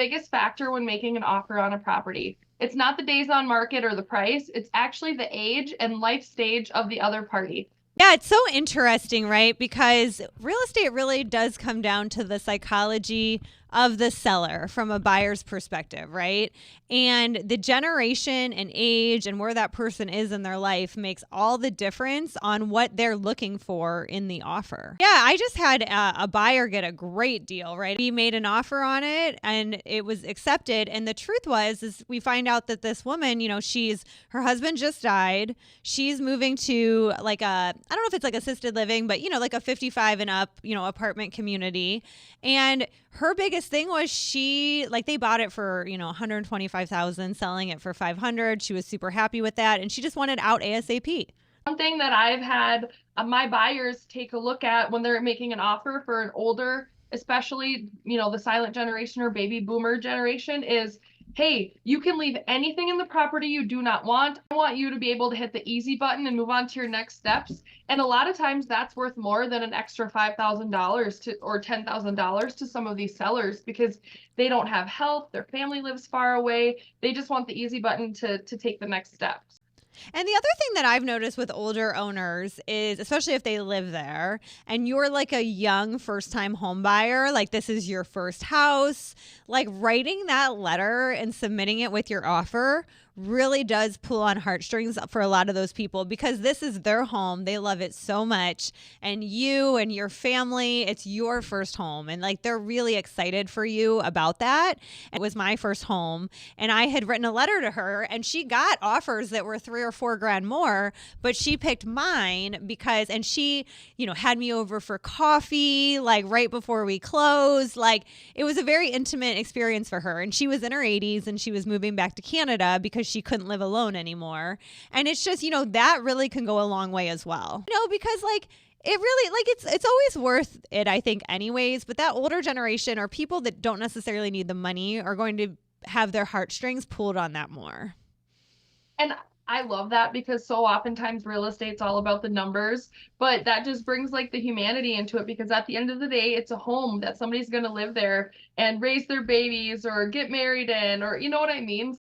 biggest factor when making an offer on a property. It's not the days on market or the price, it's actually the age and life stage of the other party. Yeah, it's so interesting, right? Because real estate really does come down to the psychology of the seller from a buyer's perspective, right? And the generation and age and where that person is in their life makes all the difference on what they're looking for in the offer. Yeah, I just had a buyer get a great deal, right? We made an offer on it and it was accepted. And the truth is we find out that this woman, her husband just died. She's moving to like I don't know if it's like assisted living, but like a 55 and up, apartment community. And her biggest thing was they bought it for, 125,000, selling it for 500. She was super happy with that. And she just wanted out ASAP. One thing that I've had my buyers take a look at when they're making an offer for an older, especially, the silent generation or baby boomer generation is, hey, you can leave anything in the property you do not want. I want you to be able to hit the easy button and move on to your next steps. And a lot of times that's worth more than an extra $5,000 or $10,000 to some of these sellers because they don't have help. Their family lives far away. They just want the easy button to take the next steps. And the other thing that I've noticed with older owners is, especially if they live there and you're like a young first time home buyer, like this is your first house, like writing that letter and submitting it with your offer really does pull on heartstrings for a lot of those people because this is their home. They love it so much. And you and your family, it's your first home. And like they're really excited for you about that. It was my first home. And I had written a letter to her and she got offers that were $3 or $4 grand more, but she picked mine and she, had me over for coffee, like right before we closed. Like it was a very intimate experience for her. And she was in her 80s and she was moving back to Canada because she couldn't live alone anymore. And it's just, that really can go a long way as well. Because like it really it's always worth it, I think, anyways. But that older generation or people that don't necessarily need the money are going to have their heartstrings pulled on that more. And I love that because so oftentimes real estate's all about the numbers, but that just brings like the humanity into it because at the end of the day, it's a home that somebody's going to live there and raise their babies or get married in, or you know what I mean?